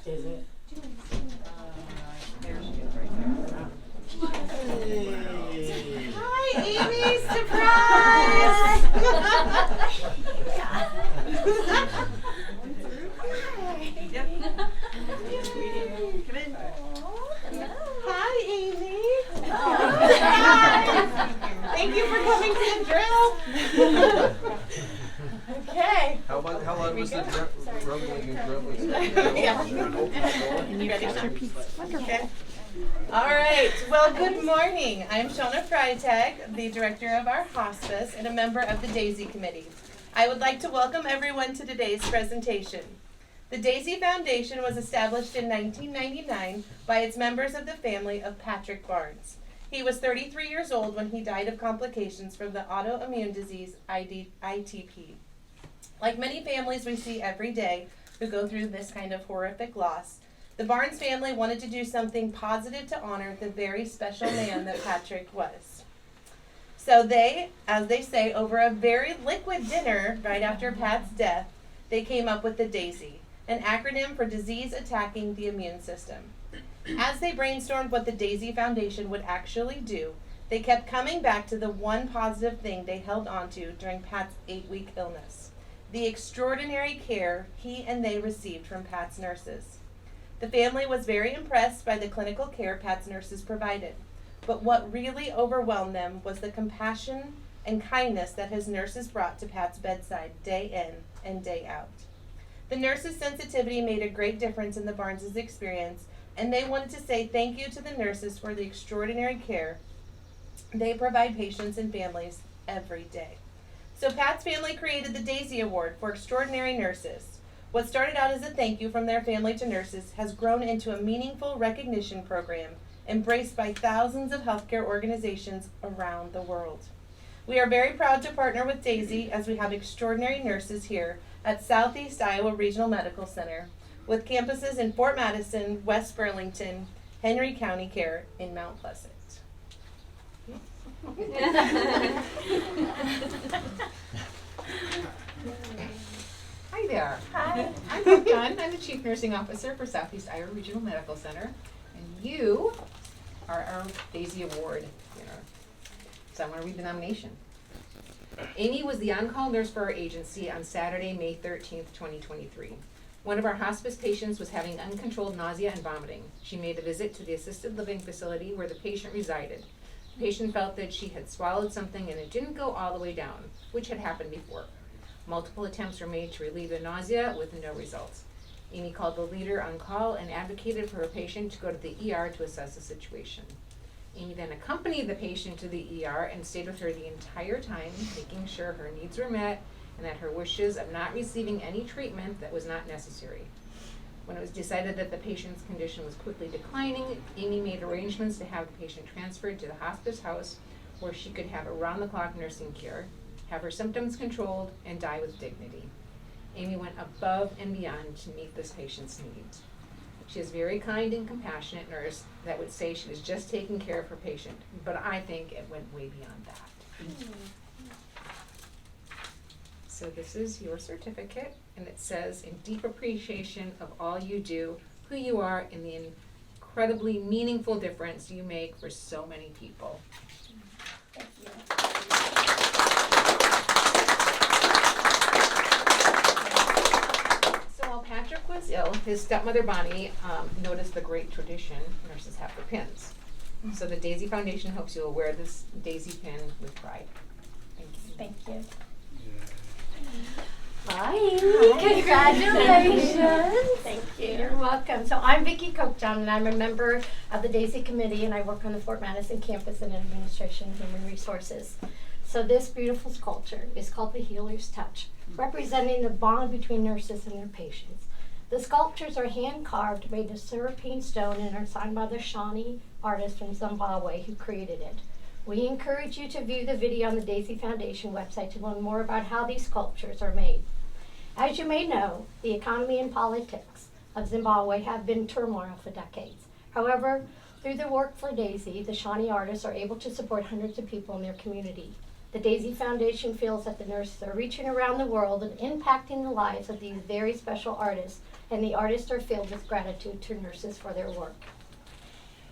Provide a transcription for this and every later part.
Is it? There she is, right there. Hey. Hi, Amy! Surprise! Yep. Come in. Hi, Amy. Thank you for coming to the drill. Okay. How long was the rumbling and grumbling? You ready? Okay. All right. Well, good morning. I'm Shona Freitag, the director of our hospice and a member of the DAISY committee. I would like to welcome everyone to today's presentation. The DAISY Foundation was established in 1999 by its members of the family of Patrick Barnes. He was 33 years old when he died of complications from the autoimmune disease ITP. Like many families we see every day who go through this kind of horrific loss, the Barnes family wanted to do something positive to honor the very special man that Patrick was. So they, as they say, over a very liquid dinner right after Pat's death, they came up with the DAISY, an acronym for Disease Attacking the Immune System. As they brainstormed what the DAISY Foundation would actually do, they kept coming back to the one positive thing they held onto during Pat's 8-week illness: the extraordinary care he and they received from Pat's nurses. The family was very impressed by the clinical care Pat's nurses provided, but what really overwhelmed them was the compassion and kindness that his nurses brought to Pat's bedside day in and day out. The nurses' sensitivity made a great difference in the Barnes' experience, and they wanted to say thank you to the nurses for the extraordinary care they provide patients and families every day. So Pat's family created the DAISY Award for Extraordinary Nurses. What started out as a thank you from their family to nurses has grown into a meaningful recognition program embraced by thousands of healthcare organizations around the world. We are very proud to partner with DAISY as we have extraordinary nurses here at Southeast Iowa Regional Medical Center, with campuses in Fort Madison, West Burlington, Henry County Care, in Mount Pleasant. Hi there. Hi. I'm Brooke Dunn. I'm the Chief Nursing Officer for Southeast Iowa Regional Medical Center, and you are our DAISY Award winner. So I'm going to read the nomination. Amy was the on-call nurse for our agency on Saturday, May 13th, 2023. One of our hospice patients was having uncontrolled nausea and vomiting. She made a visit to the assisted living facility where the patient resided. The patient felt that she had swallowed something and it didn't go all the way down, which had happened before. Multiple attempts were made to relieve the nausea with no results. Amy called the leader on call and advocated for her patient to go to the ER to assess the situation. Amy then accompanied the patient to the ER and stayed with her the entire time, making sure her needs were met and that her wishes of not receiving any treatment that was not necessary. When it was decided that the patient's condition was quickly declining, Amy made arrangements to have the patient transferred to the hospice house where she could have around-the-clock nursing care, have her symptoms controlled, and die with dignity. Amy went above and beyond to meet this patient's needs. She is a very kind and compassionate nurse that would say she was just taking care of her patient, but I think it went way beyond that. So this is your certificate, and it says, in deep appreciation of all you do, who you are, and the incredibly meaningful difference you make for so many people. Thank you. So while Patrick was ill, his stepmother Bonnie noticed the great tradition nurses have for pins. So the DAISY Foundation hopes you will wear this DAISY pin with pride. Thank you. Thank you. Hi, Amy. Congratulations. Thank you. You're welcome. So I'm Vicki Kochdown, and I'm a member of the DAISY committee, and I work on the Fort Madison campus in administration and human resources. So this beautiful sculpture is called the Healer's Touch, representing the bond between nurses and their patients. The sculptures are hand-carved, made of serpentine stone, and are signed by the Shawnee artist from Zimbabwe who created it. We encourage you to view the video on the DAISY Foundation website to learn more about how these sculptures are made. As you may know, the economy and politics of Zimbabwe have been in turmoil for decades. However, through their work for DAISY, the Shawnee artists are able to support hundreds of people in their community. The Daisy Foundation feels that the nurses are reaching around the world and impacting the lives of these very special artists, and the artists are filled with gratitude to nurses for their work.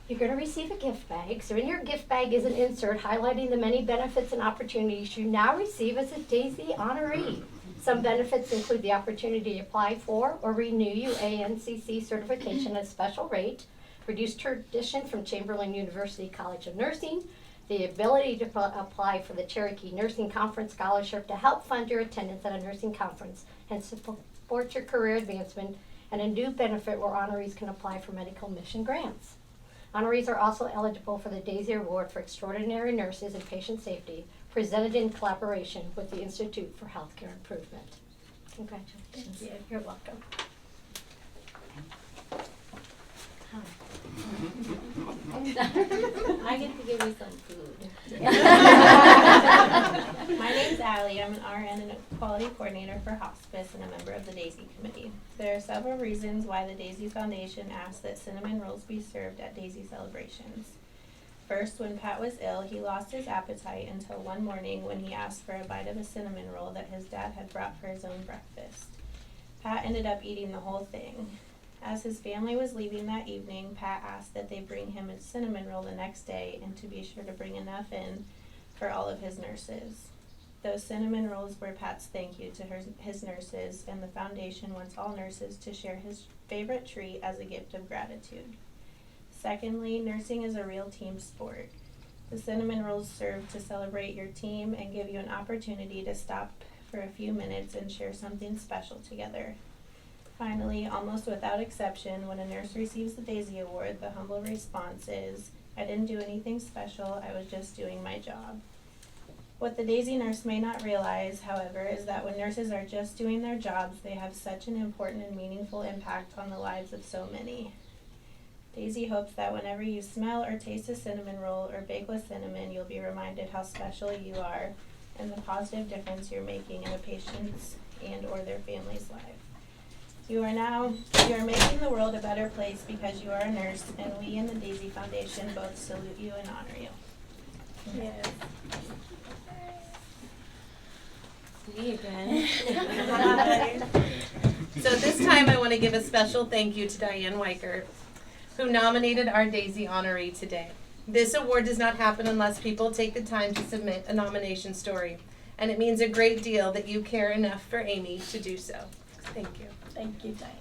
You're going to receive a gift bag. So in your gift bag is an insert highlighting the many benefits and opportunities you now receive as a Daisy honoree. Some benefits include the opportunity to apply for or renew your ANCC certification at a special rate, reduced tuition from Chamberlain University College of Nursing, the ability to apply for the Cherokee Nursing Conference Scholarship to help fund your attendance at a nursing conference and support your career advancement, and a new benefit where honorees can apply for medical mission grants. Honorees are also eligible for the Daisy Award for Extraordinary Nurses and Patient Safety, presented in collaboration with the Institute for Healthcare Improvement. Congratulations. You're welcome. I get to give you some food. My name's Allie. I'm an RN and a quality coordinator for hospice and a member of the Daisy Committee. There are several reasons why the Daisy Foundation asked that cinnamon rolls be served at Daisy celebrations. First, when Pat was ill, he lost his appetite until one morning when he asked for a bite of a cinnamon roll that his dad had brought for his own breakfast. Pat ended up eating the whole thing. As his family was leaving that evening, Pat asked that they bring him a cinnamon roll the next day and to be sure to bring enough in for all of his nurses. Those cinnamon rolls were Pat's thank you to his nurses, and the foundation wants all nurses to share his favorite treat as a gift of gratitude. Secondly, nursing is a real team sport. The cinnamon rolls serve to celebrate your team and give you an opportunity to stop for a few minutes and share something special together. Finally, almost without exception, when a nurse receives the Daisy Award, the humble response is, "I didn't do anything special, I was just doing my job." What the Daisy nurse may not realize, however, is that when nurses are just doing their jobs, they have such an important and meaningful impact on the lives of so many. Daisy hopes that whenever you smell or taste a cinnamon roll or bake with cinnamon, you'll be reminded how special you are and the positive difference you're making in a patient's and or their family's life. You are making the world a better place because you are a nurse, and we in the Daisy Foundation both salute you and honor you. Yes. Me again. So this time I want to give a special thank you to Diane Weicker, who nominated our Daisy honoree today. This award does not happen unless people take the time to submit a nomination story, and it means a great deal that you care enough for Amy to do so. Thank you. Thank you, Diane.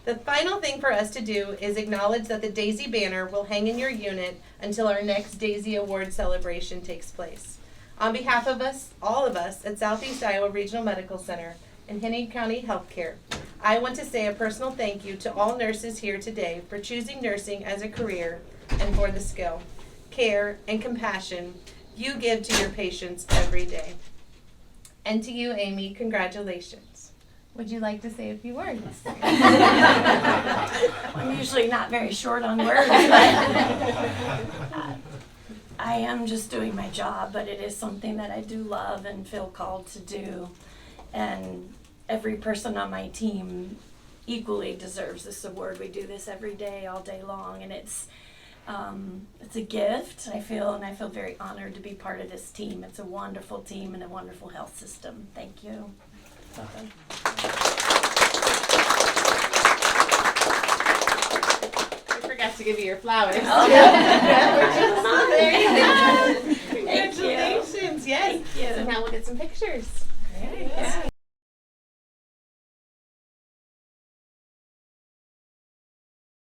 The final thing for us to do is acknowledge that the Daisy banner will hang in your unit until our next Daisy Award celebration takes place. On behalf of us, all of us at Southeast Iowa Regional Medical Center and Henning County Healthcare, I want to say a personal thank you to all nurses here today for choosing nursing as a career and for the skill, care, and compassion you give to your patients every day. And to you, Amy, congratulations. Would you like to say a few words? I'm usually not very short on words, but I am just doing my job, but it is something that I do love and feel called to do. And every person on my team equally deserves this award. We do this every day, all day long, and it's a gift. I feel very honored to be part of this team. It's a wonderful team and a wonderful health system. Thank you. Welcome. I forgot to give you your flowers. Oh, Congratulations, yes. Thank you. So now we'll get some pictures. Very good.